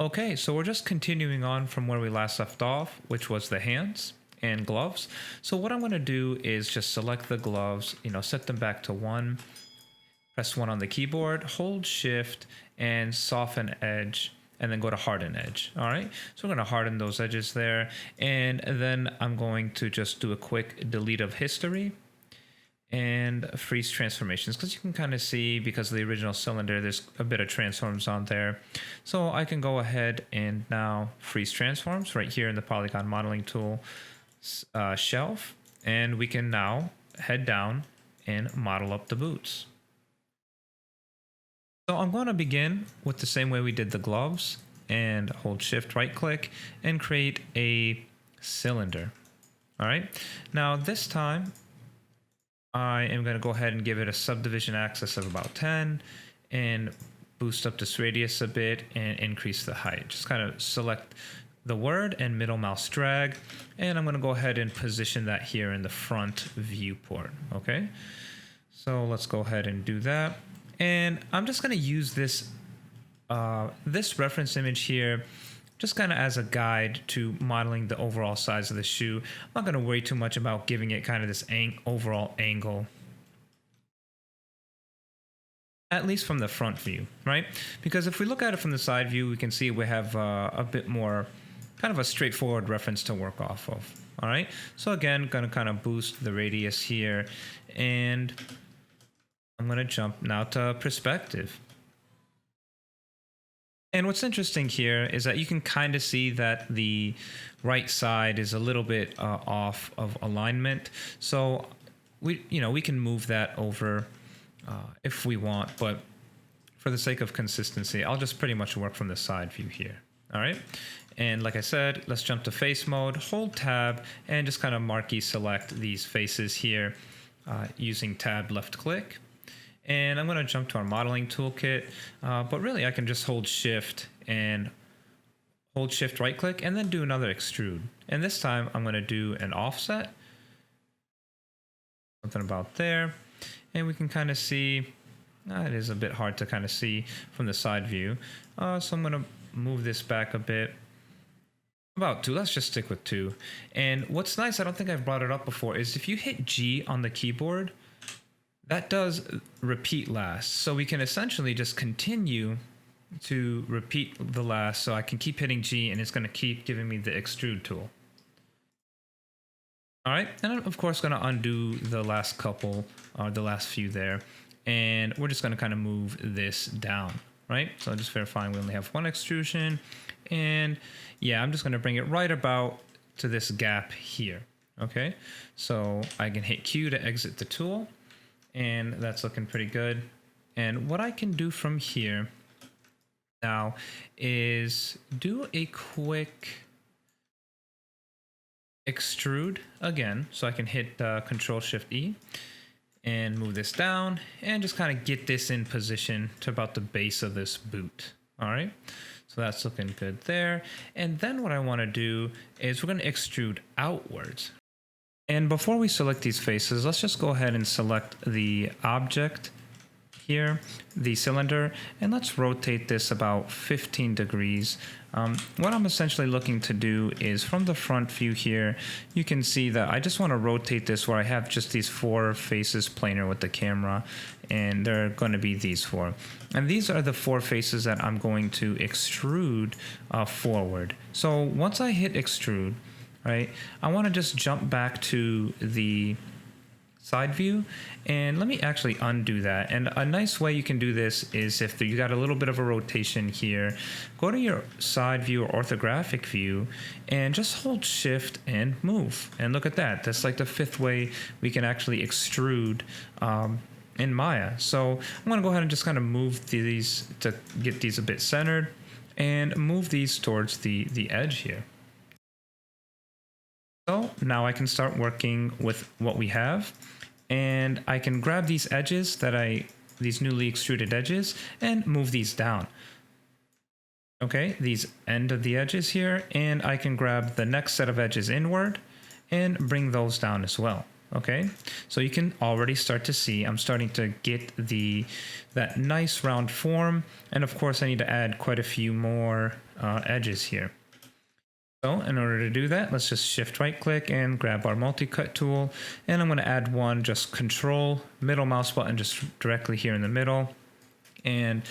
Okay, so we're just continuing on from where we last left off, which was the hands and gloves. So what I'm going to do is just select the gloves, set them back to 1, press 1 on the keyboard, hold shift and soften edge, and then go to harden edge. All right, so we're going to harden those edges there, and then I'm going to just do a quick delete of history and freeze transformations, because you can kind of see, because of the original cylinder, there's a bit of transforms on there. So I can go ahead and now freeze transforms right here in the polygon modeling tool shelf, and we can now head down and model up the boots. So I'm going to begin with the same way we did the gloves, and hold shift right click and create a cylinder. All right, now this time I am going to go ahead and give it a subdivision axis of about 10 and boost up this radius a bit and increase the height. Just kind of select the word and middle mouse drag, and I'm going to go ahead and position that here in the front viewport. Okay, so let's go ahead and do that, and I'm just going to use this this reference image here just kind of as a guide to modeling the overall size of the shoe. I'm not going to worry too much about giving it kind of this overall angle, at least from the front view, right? Because if we look at it from the side view, we can see we have a bit more kind of a straightforward reference to work off of. All right, so again, going to kind of boost the radius here, and I'm going to jump now to perspective. And what's interesting here is that you can kind of see that the right side is a little bit off of alignment. So we can move that over if we want, but for the sake of consistency, I'll just pretty much work from the side view here. All right. And like I said, let's jump to face mode, hold tab, and just kind of marquee select these faces here using tab left click. And I'm going to jump to our modeling toolkit, but really I can just hold shift and hold shift right click and then do another extrude. And this time I'm going to do an offset, something about there. And we can kind of see, it is a bit hard to kind of see from the side view. So I'm going to move this back a bit, about 2. Let's just stick with 2. And what's nice, I don't think I've brought it up before, is if you hit G on the keyboard, that does repeat last. So we can essentially just continue to repeat the last. So I can keep hitting G and it's going to keep giving me the extrude tool. All right. And I'm of course going to undo the last couple, the last few there. And we're just going to kind of move this down, right? So just verifying we only have 1 extrusion. And yeah, I'm just going to bring it right about to this gap here. Okay. So I can hit Q to exit the tool. And that's looking pretty good. And what I can do from here now is do a quick extrude again. So I can hit Control Shift E and move this down and just kind of get this in position to about the base of this boot. All right. So that's looking good there. And then what I want to do is we're going to extrude outwards. And before we select these faces, let's just go ahead and select the object here, the cylinder, and let's rotate this about 15 degrees. What I'm essentially looking to do is from the front view here, you can see that I just want to rotate this where I have just these 4 faces planar with the camera, and they're going to be these 4. And these are the 4 faces that I'm going to extrude forward. So once I hit extrude, right, I want to just jump back to the side view, and let me actually undo that. And a nice way you can do this is if you got a little bit of a rotation here, go to your side view or orthographic view and just hold shift and move. And look at that, that's like the 5th way we can actually extrude in Maya. So I'm going to go ahead and just kind of move these to get these a bit centered and move these towards the edge here. So now I can start working with what we have, and I can grab these edges these newly extruded edges, and move these down. Okay, these end of the edges here, and I can grab the next set of edges inward and bring those down as well. Okay, so you can already start to see I'm starting to get that nice round form, and of course I need to add quite a few more edges here. So in order to do that, let's just shift right click and grab our multi-cut tool, and I'm going to add one, just control middle mouse button just directly here in the middle, and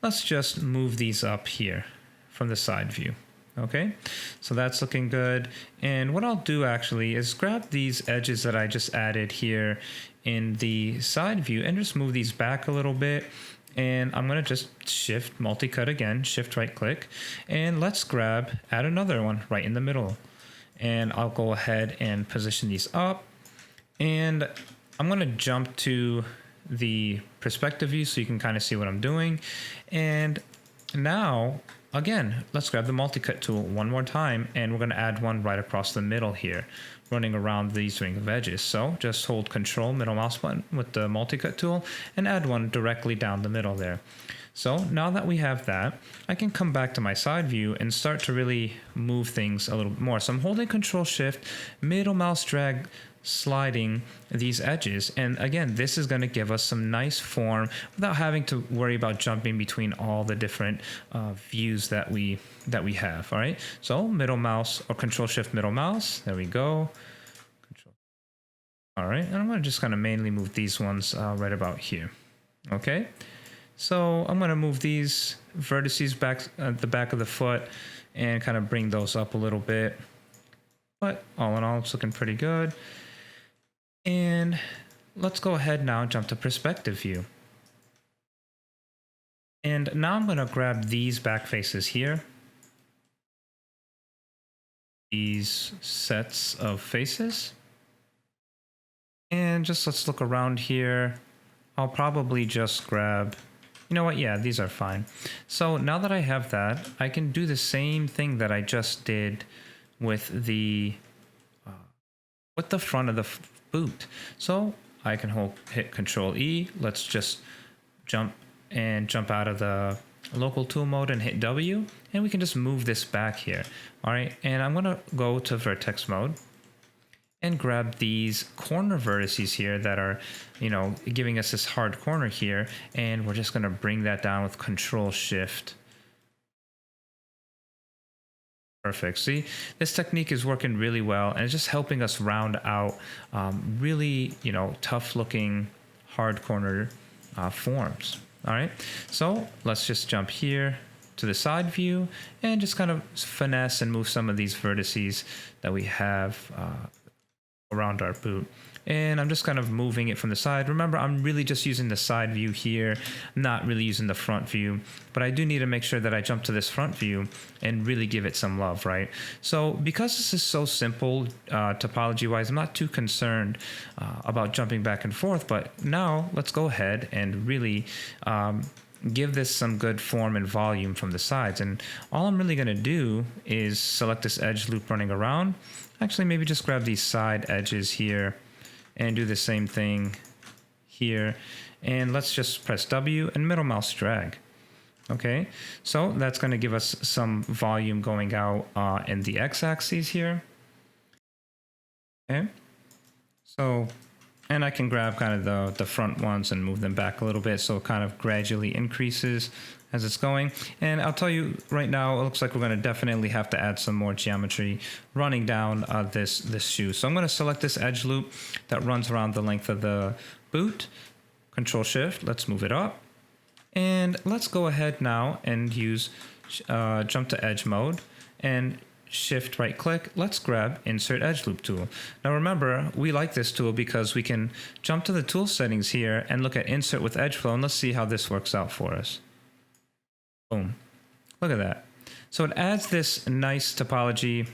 let's just move these up here from the side view. Okay, so that's looking good. And what I'll do actually is grab these edges that I just added here in the side view and just move these back a little bit. And I'm going to just shift multi-cut again, shift right click, and let's add another one right in the middle. And I'll go ahead and position these up, and I'm going to jump to the perspective view so you can kind of see what I'm doing. And now again, let's grab the multi-cut tool one more time, and we're going to add one right across the middle here, running around these ring of edges. So just hold control middle mouse button with the multi-cut tool and add one directly down the middle there. So now that we have that, I can come back to my side view and start to really move things a little bit more. So I'm holding control shift, middle mouse drag, sliding these edges, and again this is going to give us some nice form without having to worry about jumping between all the different views that we have. All right, so middle mouse or control shift middle mouse, there we go. All right, and I'm going to just kind of mainly move these ones right about here. Okay, so I'm going to move these vertices back at the back of the foot and kind of bring those up a little bit, but all in all it's looking pretty good. And let's go ahead now and jump to perspective view. And now I'm going to grab these back faces here, these sets of faces, and just let's look around here. I'll probably just grab, you know what, yeah, these are fine. So now that I have that, I can do the same thing that I just did with the front of the boot. So I can hit Control E. Let's just jump out of the local tool mode and hit W, and we can just move this back here. All right, and I'm gonna go to vertex mode and grab these corner vertices here that are, you know, giving us this hard corner here, and we're just gonna bring that down with Control Shift. Perfect. See, this technique is working really well, and it's just helping us round out really, you know, tough looking hard corner forms. All right, so let's just jump here to the side view and just kind of finesse and move some of these vertices that we have around our boot. And I'm just kind of moving it from the side. Remember, I'm really just using the side view here, not really using the front view, but I do need to make sure that I jump to this front view and really give it some love, right? So because this is so simple topology wise, I'm not too concerned about jumping back and forth, but now let's go ahead and really give this some good form and volume from the sides. And all I'm really gonna do is select this edge loop running around. Actually, maybe just grab these side edges here and do the same thing here. And let's just press W and middle mouse drag. Okay, so that's going to give us some volume going out in the x-axis here. Okay, so, and I can grab kind of the front ones and move them back a little bit, so it kind of gradually increases as it's going. And I'll tell you right now, it looks like we're going to definitely have to add some more geometry running down this shoe. So I'm going to select this edge loop that runs around the length of the boot. Control Shift, let's move it up. And let's go ahead now and use jump to edge mode and shift right click. Let's grab Insert Edge Loop tool. Now remember, we like this tool because we can jump to the tool settings here and look at Insert with Edge Flow, and let's see how this works out for us. Boom. Look at that. So it adds this nice topology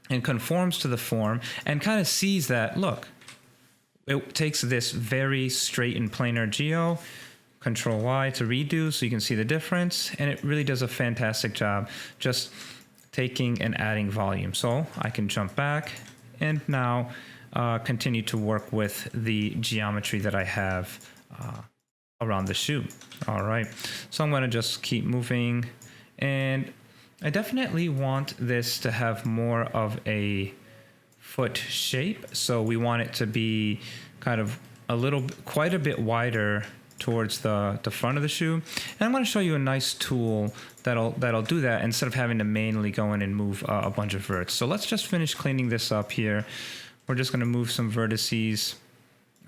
and conforms to the form and kind of sees that, look, it takes this very straight and planar geo, Control Y to redo so you can see the difference, and it really does a fantastic job just taking and adding volume. So I can jump back and now continue to work with the geometry that I have around the shoe. All right, so I'm going to just keep moving, and I definitely want this to have more of a foot shape. So we want it to be kind of quite a bit wider towards the front of the shoe. And I'm going to show you a nice tool that'll do that instead of having to manually go in and move a bunch of verts. So let's just finish cleaning this up here. We're just going to move some vertices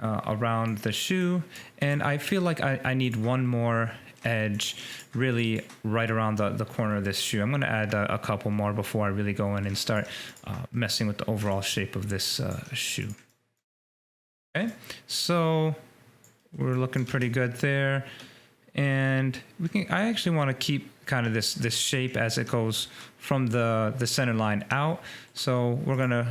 around the shoe, and I feel like I need one more edge really right around the corner of this shoe. I'm going to add a couple more before I really go in and start messing with the overall shape of this shoe. Okay, so we're looking pretty good there, and I actually want to keep kind of this shape as it goes from the center line out. So we're going to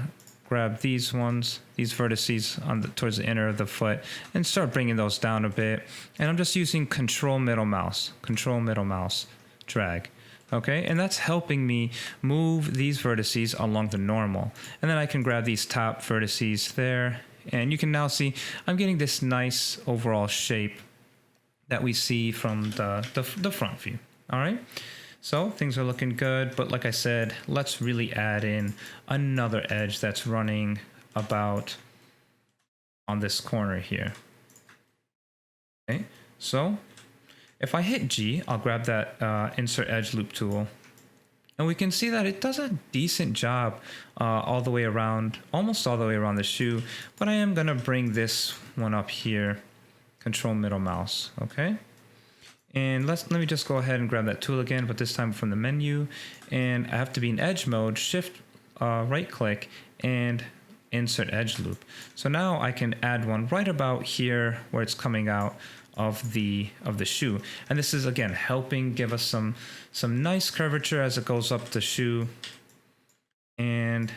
grab these vertices towards the inner of the foot and start bringing those down a bit. And I'm just using control middle mouse drag. Okay, and that's helping me move these vertices along the normal. And then I can grab these top vertices there, and you can now see I'm getting this nice overall shape that we see from the front view. All right. So things are looking good, but like I said, let's really add in another edge that's running about on this corner here. Okay, so if I hit G, I'll grab that insert edge loop tool, and we can see that it does a decent job all the way around, almost all the way around the shoe, but I am gonna bring this one up here, control middle mouse, okay? And let me just go ahead and grab that tool again, but this time from the menu. And I have to be in edge mode, shift right click and insert edge loop. So now I can add one right about here where it's coming out of the shoe. And this is again helping give us some nice curvature as it goes up the shoe. And I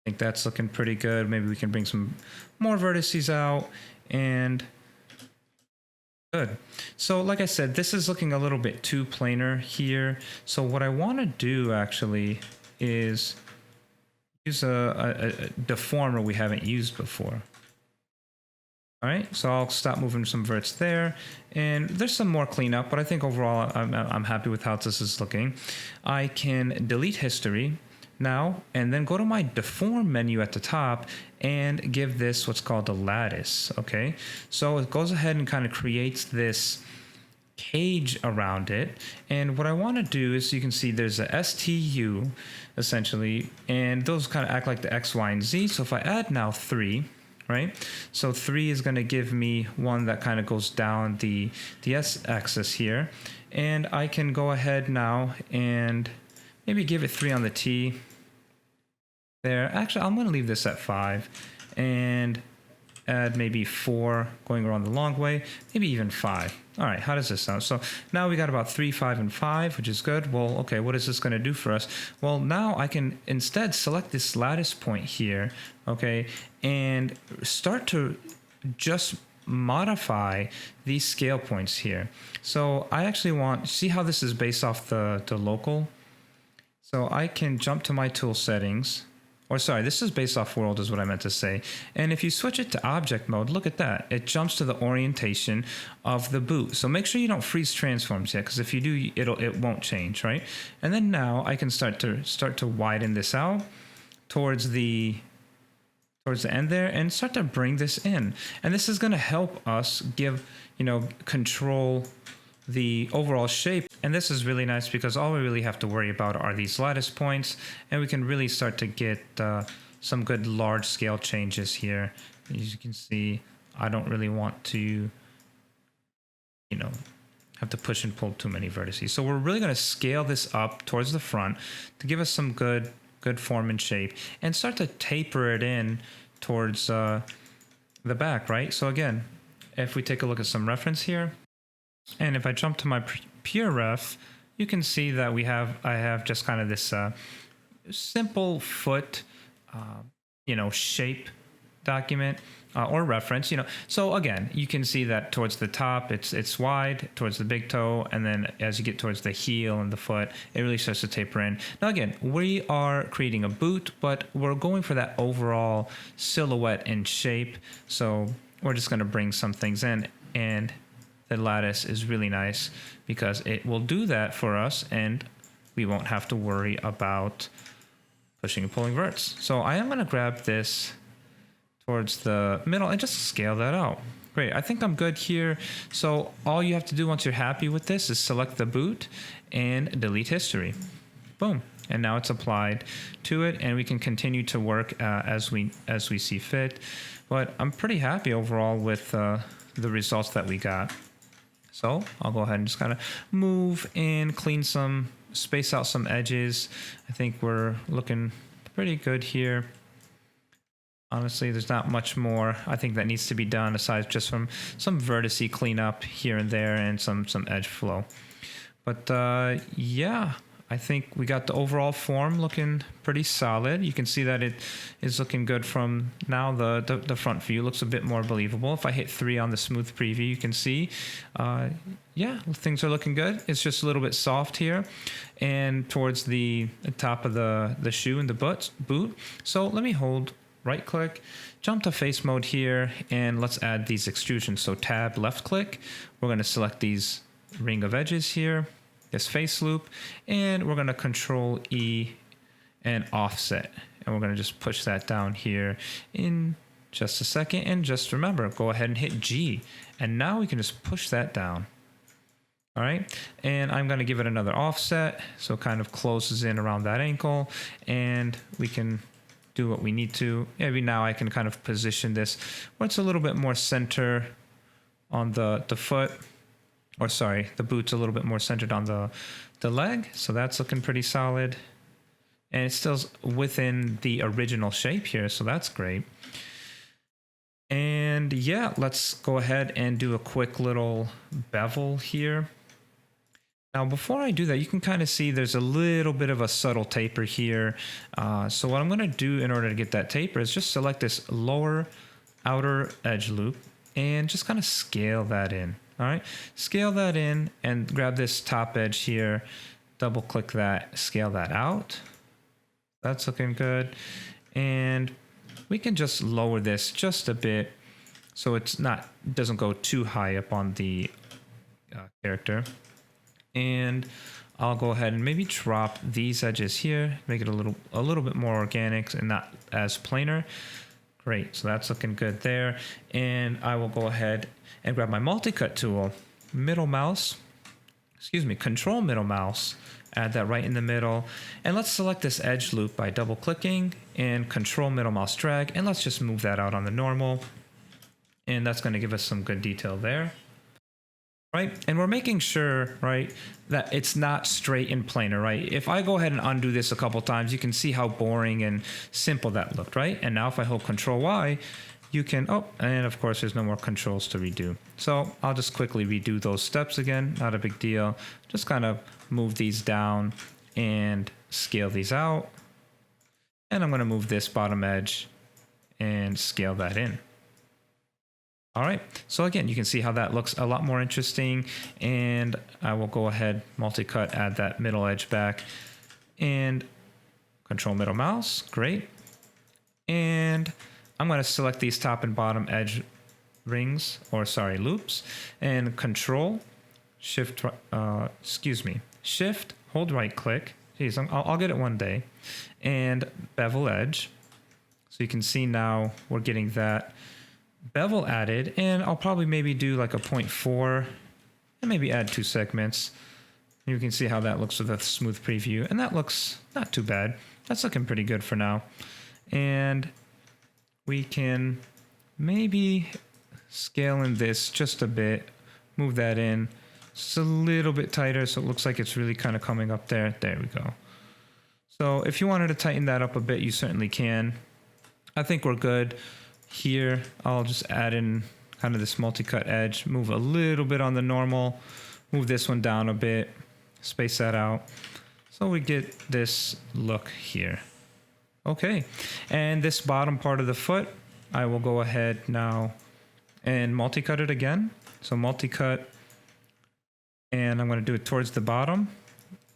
think that's looking pretty good. Maybe we can bring some more vertices out, and good. So like I said, this is looking a little bit too planar here. So what I want to do actually is use a deformer we haven't used before. All right, so I'll stop moving some verts there, and there's some more cleanup, but I think overall I'm happy with how this is looking. I can delete history now, and then go to my deform menu at the top and give this what's called a lattice. Okay, so it goes ahead and kind of creates this cage around it. And what I want to do is, you can see there's a STU essentially, and those kind of act like the X, Y, and Z. So if I add now 3, right? So 3 is going to give me one that kind of goes down the S axis here, and I can go ahead now and maybe give it 3 on the T there. Actually, I'm going to leave this at 5 and add maybe 4 going around the long way, maybe even 5. All right, how does this sound? So now we got about 3, 5, and 5, which is good. Well, okay, what is this going to do for us? Well, now I can instead select this lattice point here, okay, and start to just modify these scale points here. So I actually see how this is based off the local. So I can jump to my tool settings, or sorry, this is based off world is what I meant to say. And if you switch it to object mode, look at that. It jumps to the orientation of the boot. So make sure you don't freeze transforms yet, because if you do, it won't change, right? And then now I can start to widen this out towards the end there and start to bring this in. And this is going to help us give, control the overall shape. And this is really nice because all we really have to worry about are these lattice points, and we can really start to get some good large scale changes here. As you can see, I don't really want to, have to push and pull too many vertices. So we're really going to scale this up towards the front to give us some good form and shape, and start to taper it in towards the back, right? So again, if we take a look at some reference here, and if I jump to my pure ref, you can see that I have just kind of this simple foot, shape document or reference, So again, you can see that towards the top, it's wide towards the big toe, and then as you get towards the heel and the foot, it really starts to taper in. Now again, we are creating a boot, but we're going for that overall silhouette and shape. So we're just going to bring some things in, and the lattice is really nice because it will do that for us, and we won't have to worry about pushing and pulling verts. So I am going to grab this towards the middle and just scale that out. Great, I think I'm good here. So all you have to do once you're happy with this is select the boot and delete history. Boom, and now it's applied to it, and we can continue to work as we see fit. But I'm pretty happy overall with the results that we got. So I'll go ahead and just kind of move and space out some edges. I think we're looking pretty good here. Honestly, there's not much more I think that needs to be done aside just from some vertice cleanup here and there and some edge flow. But yeah, I think we got the overall form looking pretty solid. You can see that it is looking good from now. The front view looks a bit more believable. If I hit 3 on the smooth preview, you can see, yeah, things are looking good. It's just a little bit soft here and towards the top of the shoe and the boot. So let me hold right click, jump to face mode here, and let's add these extrusions. So tab left click, we're going to select these ring of edges here, this face loop, and we're going to control E and offset, and we're going to just push that down here in just a second. And just remember, go ahead and hit G, and now we can just push that down. All right, and I'm going to give it another offset so it kind of closes in around that ankle, and we can do what we need to. Maybe now I can kind of position this where it's a little bit more center on the foot, or sorry, the boot's a little bit more centered on the leg. So that's looking pretty solid. And it's still within the original shape here, so that's great. And yeah, let's go ahead and do a quick little bevel here. Now, before I do that, you can kind of see there's a little bit of a subtle taper here. So what I'm going to do in order to get that taper is just select this lower outer edge loop and just kind of scale that in. All right, scale that in and grab this top edge here, double click that, scale that out. That's looking good. And we can just lower this just a bit so it's doesn't go too high up on the character. And I'll go ahead and maybe drop these edges here, make it a little bit more organic and not as planar. Great, so that's looking good there. And I will go ahead and grab my multi-cut tool, control middle mouse, add that right in the middle. And let's select this edge loop by double clicking and control middle mouse drag. And let's just move that out on the normal. And that's going to give us some good detail there. Right, and we're making sure, right, that it's not straight and planar, right? If I go ahead and undo this a couple times, you can see how boring and simple that looked, right? And now if I hold Control Y, you can, and of course there's no more controls to redo. So I'll just quickly redo those steps again, not a big deal. Just kind of move these down and scale these out. And I'm going to move this bottom edge and scale that in. All right, so again, you can see how that looks a lot more interesting, and I will go ahead, multi-cut, add that middle edge back, and control middle mouse, great. And I'm gonna select these top and bottom edge loops, and control, shift, hold right click, I'll get it one day, and bevel edge. So you can see now we're getting that bevel added, and I'll probably maybe do like a 0.4 and maybe add 2 segments. You can see how that looks with a smooth preview, and that looks not too bad. That's looking pretty good for now. And we can maybe scale in this just a bit, move that in just a little bit tighter so it looks like it's really kind of coming up there. There we go. So if you wanted to tighten that up a bit, you certainly can. I think we're good. Here, I'll just add in kind of this multi-cut edge, move a little bit on the normal, move this one down a bit, space that out. So we get this look here. Okay, and this bottom part of the foot, I will go ahead now and multi-cut it again. So multi-cut, and I'm going to do it towards the bottom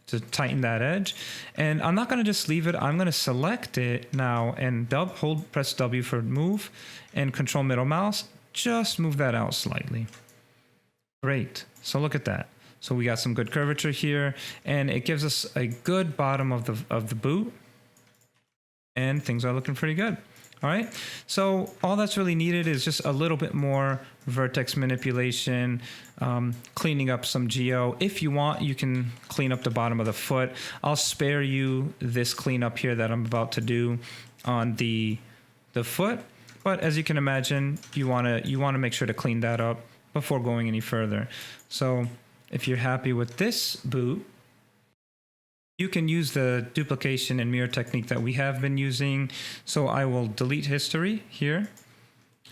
to tighten that edge. And I'm not going to just leave it. I'm going to select it now and press W for move, and control middle mouse, just move that out slightly. Great. So look at that. So we got some good curvature here, and it gives us a good bottom of the boot. and things are looking pretty good. All right, so all that's really needed is just a little bit more vertex manipulation, cleaning up some geo. If you want, you can clean up the bottom of the foot. I'll spare you this cleanup here that I'm about to do on the foot, but as you can imagine, you wanna make sure to clean that up before going any further. So if you're happy with this boot, you can use the duplication and mirror technique that we have been using. So I will delete history here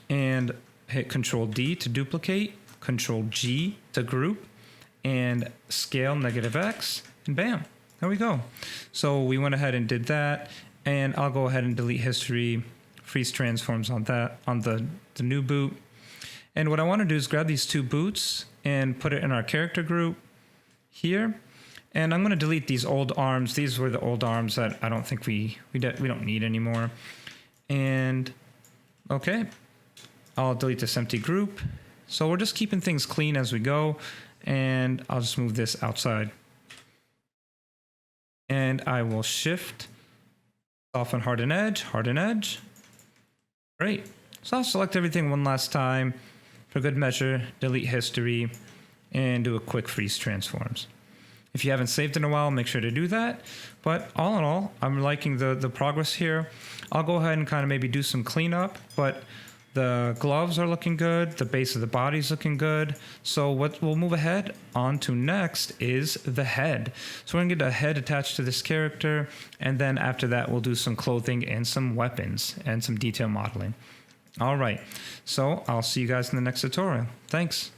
and hit Control D to duplicate, Control G to group, and scale -X, and bam, there we go. So we went ahead and did that, and I'll go ahead and delete history, freeze transforms on that, on the new boot. And what I want to do is grab these two boots and put it in our character group here. And I'm going to delete these old arms. These were the old arms that I don't think we don't need anymore. And okay, I'll delete this empty group. So we're just keeping things clean as we go. And I'll just move this outside. And I will shift, soften, harden edge, harden edge. Great. So I'll select everything one last time for good measure, delete history, and do a quick freeze transforms. If you haven't saved in a while, make sure to do that. But all in all, I'm liking the progress here. I'll go ahead and kind of maybe do some cleanup, but the gloves are looking good. The base of the body's looking good. So what we'll move ahead on to next is the head. So we're gonna get a head attached to this character. And then after that, we'll do some clothing and some weapons and some detail modeling. All right, so I'll see you guys in the next tutorial. Thanks.